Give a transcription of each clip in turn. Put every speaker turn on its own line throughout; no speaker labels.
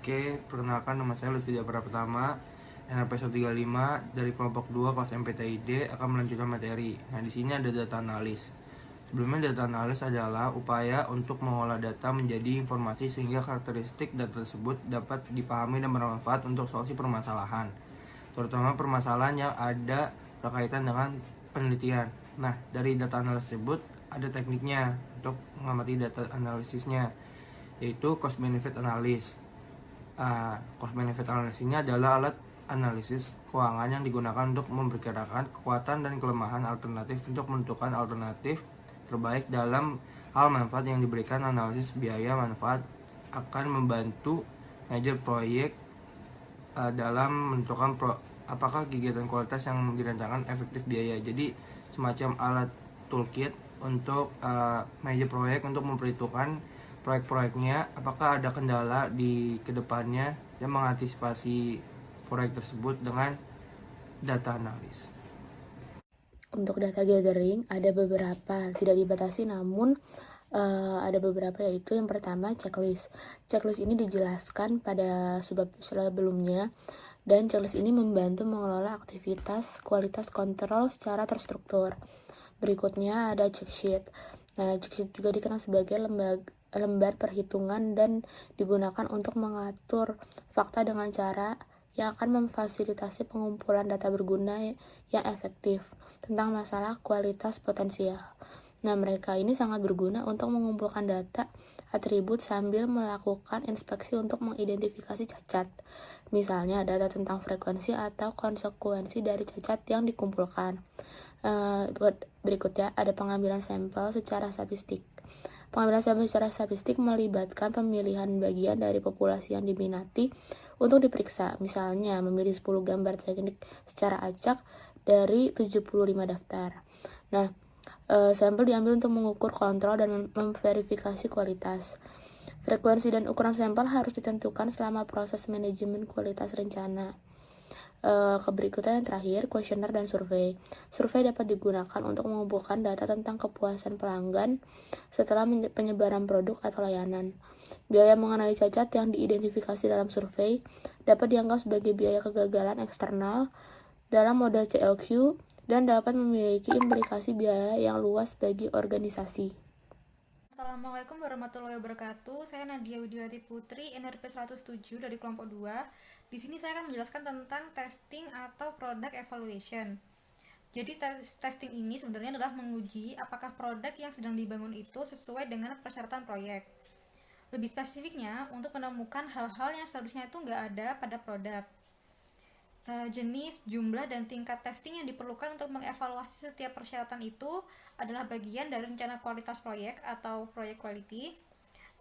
Oke, perkenalkan nama saya Lutfi Pratama, NRP 135 dari kelompok 2 kelas MPTID akan melanjutkan materi. Nah, di sini ada data analis. Sebelumnya, data analis adalah upaya untuk mengolah data menjadi informasi sehingga karakteristik data tersebut dapat dipahami dan bermanfaat untuk solusi permasalahan, terutama permasalahan yang ada berkaitan dengan penelitian. Nah, dari data analis tersebut ada tekniknya untuk mengamati data analisisnya, yaitu cost benefit analysis. Cost benefit analysis ini adalah alat analisis keuangan yang digunakan untuk memperkirakan kekuatan dan kelemahan alternatif untuk menentukan alternatif terbaik dalam hal manfaat yang diberikan. Analisis biaya manfaat akan membantu manajer proyek dalam menentukan apakah kegiatan kualitas yang dirancangkan efektif biaya. Jadi semacam alat toolkit untuk manajer proyek untuk memperhitungkan proyek-proyeknya apakah ada kendala di kedepannya dan mengantisipasi proyek tersebut dengan data analis.
Untuk data gathering ada beberapa, tidak dibatasi, namun ada beberapa, yaitu yang pertama checklist. Checklist ini dijelaskan pada sebab sebelumnya, dan checklist ini membantu mengelola aktivitas kualitas kontrol secara terstruktur. Berikutnya ada checksheet. Nah, checksheet juga dikenal sebagai lembar perhitungan dan digunakan untuk mengatur fakta dengan cara yang akan memfasilitasi pengumpulan data berguna yang efektif tentang masalah kualitas potensial. Nah, mereka ini sangat berguna untuk mengumpulkan data atribut sambil melakukan inspeksi untuk mengidentifikasi cacat. Misalnya, data tentang frekuensi atau konsekuensi dari cacat yang dikumpulkan. Berikutnya ada pengambilan sampel secara statistik. Pengambilan sampel secara statistik melibatkan pemilihan bagian dari populasi yang diminati untuk diperiksa. Misalnya, memilih 10 gambar teknik secara acak dari 75 daftar. Nah, sampel diambil untuk mengukur, kontrol, dan memverifikasi kualitas. Frekuensi dan ukuran sampel harus ditentukan selama proses manajemen kualitas rencana. Berikutnya yang terakhir, kuesioner dan survei. Survei dapat digunakan untuk mengumpulkan data tentang kepuasan pelanggan setelah penyebaran produk atau layanan. Biaya mengenai cacat yang diidentifikasi dalam survei dapat dianggap sebagai biaya kegagalan eksternal dalam model CLQ dan dapat memiliki implikasi biaya yang luas bagi organisasi.
Assalamualaikum warahmatullahi wabarakatuh. Saya Nadia Widiwati Putri, NRP 107 dari kelompok 2. Di sini saya akan menjelaskan tentang testing atau product evaluation. Jadi testing ini sebenarnya adalah menguji apakah produk yang sedang dibangun itu sesuai dengan persyaratan proyek. Lebih spesifiknya, untuk menemukan hal-hal yang seharusnya itu nggak ada pada produk. Jenis, jumlah, dan tingkat testing yang diperlukan untuk mengevaluasi setiap persyaratan itu adalah bagian dari rencana kualitas proyek atau project quality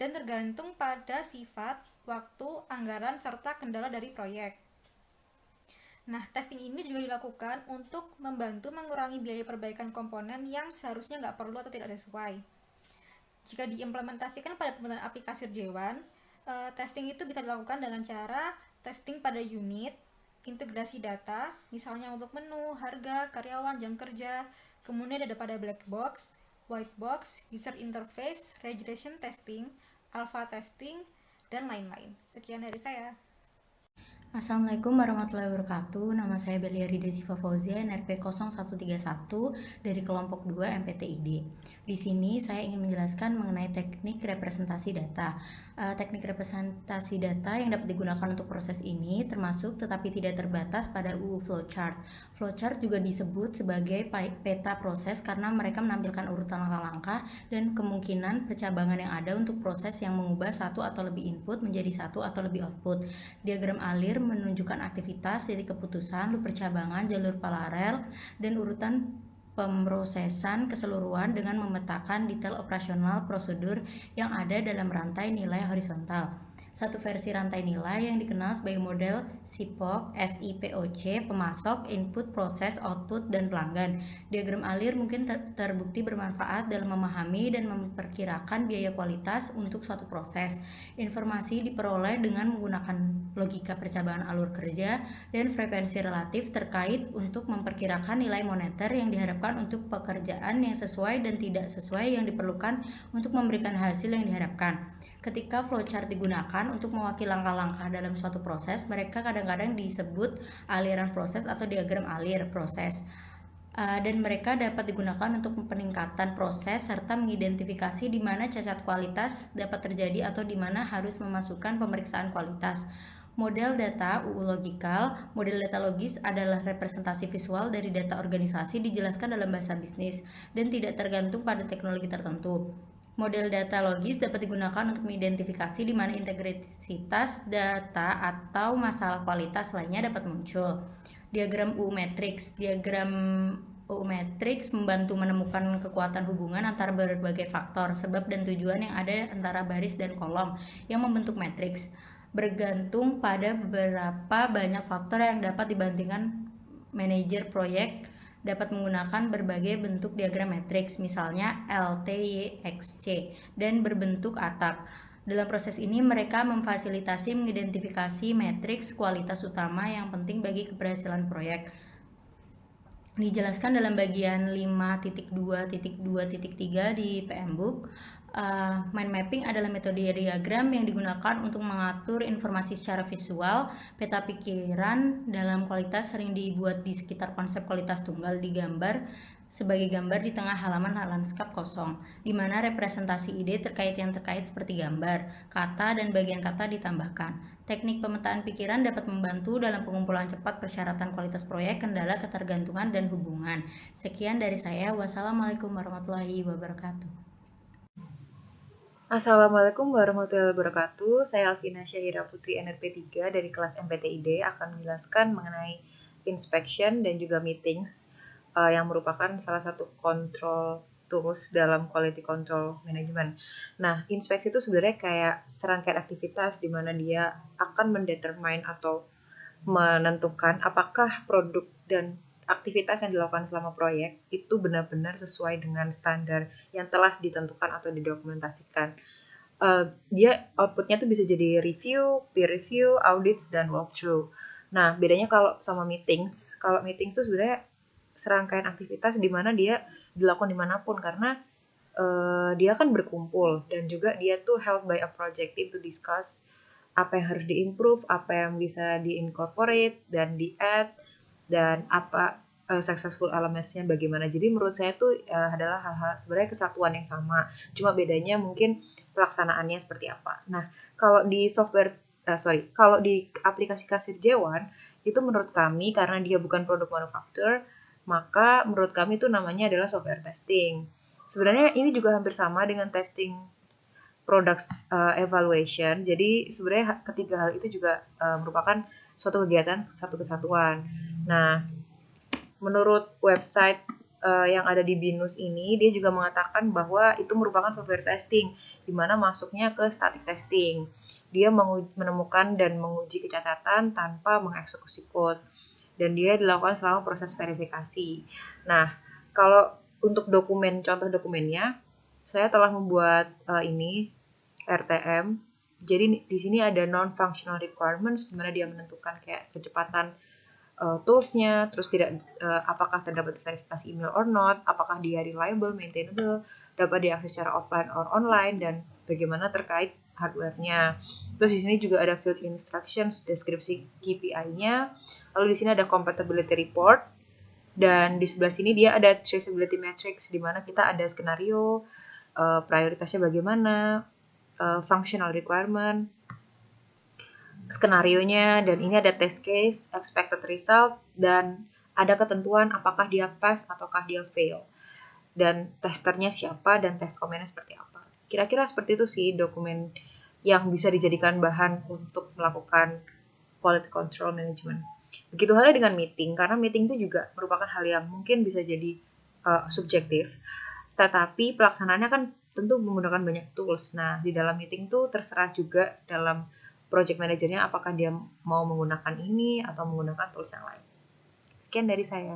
dan tergantung pada sifat, waktu, anggaran, serta kendala dari proyek. Nah, testing ini juga dilakukan untuk membantu mengurangi biaya perbaikan komponen yang seharusnya nggak perlu atau tidak sesuai. Jika diimplementasikan pada pembuatan aplikasi J1, testing itu bisa dilakukan dengan cara testing pada unit, integrasi data, misalnya untuk menu, harga, karyawan, jam kerja, kemudian ada pada black box, white box, user interface, regression testing, alpha testing, dan lain-lain. Sekian dari saya.
Assalamualaikum warahmatullahi wabarakatuh. Nama saya Belia Rida Siva Fauzia, NRP 0131 dari kelompok 2 MPTID. Di sini saya ingin menjelaskan mengenai teknik representasi data. Teknik representasi data yang dapat digunakan untuk proses ini termasuk tetapi tidak terbatas pada UU flowchart. Flowchart juga disebut sebagai peta proses karena mereka menampilkan urutan langkah-langkah dan kemungkinan percabangan yang ada untuk proses yang mengubah satu atau lebih input menjadi satu atau lebih output. Diagram alir menunjukkan aktivitas, titik keputusan, loop percabangan, jalur paralel, dan urutan pemrosesan keseluruhan dengan memetakan detail operasional prosedur yang ada dalam rantai nilai horizontal. Satu versi rantai nilai yang dikenal sebagai model SIPOC, SIPOC, pemasok, input, proses, output, dan pelanggan. Diagram alir mungkin terbukti bermanfaat dalam memahami dan memperkirakan biaya kualitas untuk suatu proses. Informasi diperoleh dengan menggunakan logika percabangan alur kerja dan frekuensi relatif terkait untuk memperkirakan nilai moneter yang diharapkan untuk pekerjaan yang sesuai dan tidak sesuai yang diperlukan untuk memberikan hasil yang diharapkan. Ketika flowchart digunakan untuk mewakili langkah-langkah dalam suatu proses, mereka kadang-kadang disebut aliran proses atau diagram alir proses. Dan mereka dapat digunakan untuk peningkatan proses serta mengidentifikasi di mana cacat kualitas dapat terjadi atau di mana harus memasukkan pemeriksaan kualitas. Model data UU logikal, model data logis adalah representasi visual dari data organisasi dijelaskan dalam bahasa bisnis dan tidak tergantung pada teknologi tertentu. Model data logis dapat digunakan untuk mengidentifikasi di mana integritas data atau masalah kualitas lainnya dapat muncul. Diagram UU matrix. Diagram UU matrix membantu menemukan kekuatan hubungan antara berbagai faktor, sebab dan tujuan yang ada antara baris dan kolom yang membentuk matriks. Bergantung pada beberapa banyak faktor yang dapat dibandingkan. Manajer proyek dapat menggunakan berbagai bentuk diagram matriks, misalnya L, T, Y, X, C, dan berbentuk atap. Dalam proses ini, mereka memfasilitasi mengidentifikasi matriks kualitas utama yang penting bagi keberhasilan proyek. Dijelaskan dalam bagian 5.2.2.3 di PMBOK. Mind mapping adalah metode diagram yang digunakan untuk mengatur informasi secara visual. Peta pikiran dalam kualitas sering dibuat di sekitar konsep kualitas tunggal di gambar sebagai gambar di tengah halaman lanskap kosong, di mana representasi ide terkait seperti gambar, kata, dan bagian kata ditambahkan. Teknik pemetaan pikiran dapat membantu dalam pengumpulan cepat persyaratan kualitas proyek, kendala, ketergantungan, dan hubungan. Sekian dari saya. Wassalamualaikum warahmatullahi wabarakatuh.
Assalamualaikum warahmatullahi wabarakatuh. Saya Alvina Syahira Putri NRP 3 dari kelas MPTID akan menjelaskan mengenai inspection dan juga meetings yang merupakan salah satu control tools dalam quality control management. Nah, inspeksi itu sebenarnya kayak serangkaian aktivitas di mana dia akan mendetermine atau menentukan apakah produk dan aktivitas yang dilakukan selama proyek itu benar-benar sesuai dengan standar yang telah ditentukan atau didokumentasikan. Dia outputnya tuh bisa jadi review, peer review, audits, dan walkthrough. Nah, bedanya kalau sama meetings, kalau meetings tuh sebenarnya serangkaian aktivitas di mana dia dilakukan dimanapun karena dia kan berkumpul dan juga dia tuh held by a project team to discuss apa yang harus diimprove, apa yang bisa diincorporate dan di-add, dan apa successful elements-nya bagaimana. Jadi menurut saya tuh adalah hal-hal sebenarnya kesatuan yang sama, cuma bedanya mungkin pelaksanaannya seperti apa. Nah, kalau di kalau di aplikasi kasir J1 itu menurut kami karena dia bukan produk manufaktur, maka menurut kami itu namanya adalah software testing. Sebenarnya ini juga hampir sama dengan testing products evaluation. Jadi sebenarnya ketiga hal itu juga merupakan suatu kegiatan, satu kesatuan. Nah, menurut website yang ada di BINUS ini, dia juga mengatakan bahwa itu merupakan software testing, di mana masuknya ke static testing. Dia menemukan dan menguji kecacatan tanpa mengeksekusi code. Dan dia dilakukan selama proses verifikasi. Nah, kalau untuk contoh dokumennya, saya telah membuat ini RTM. Jadi di sini ada non-functional requirements, di mana dia menentukan kayak kecepatan toolsnya, terus apakah terdapat verifikasi email or not, apakah dia reliable, maintainable, dapat diakses secara offline or online, dan bagaimana terkait hardware-nya. Terus di sini juga ada field instructions, deskripsi KPI-nya. Lalu di sini ada compatibility report, dan di sebelah sini dia ada traceability matrix, di mana kita ada skenario, prioritasnya bagaimana, functional requirement, skenarionya, dan ini ada test case, expected result, dan ada ketentuan apakah dia pass ataukah dia fail, dan testernya siapa, dan test komennya seperti apa. Kira-kira seperti itu sih dokumen yang bisa dijadikan bahan untuk melakukan quality control management. Begitu halnya dengan meeting, karena meeting itu juga merupakan hal yang mungkin bisa jadi subjektif, tetapi pelaksanaannya kan tentu menggunakan banyak tools. Nah, di dalam meeting tuh terserah juga dalam project manajernya apakah dia mau menggunakan ini atau menggunakan tools yang lain. Sekian dari saya.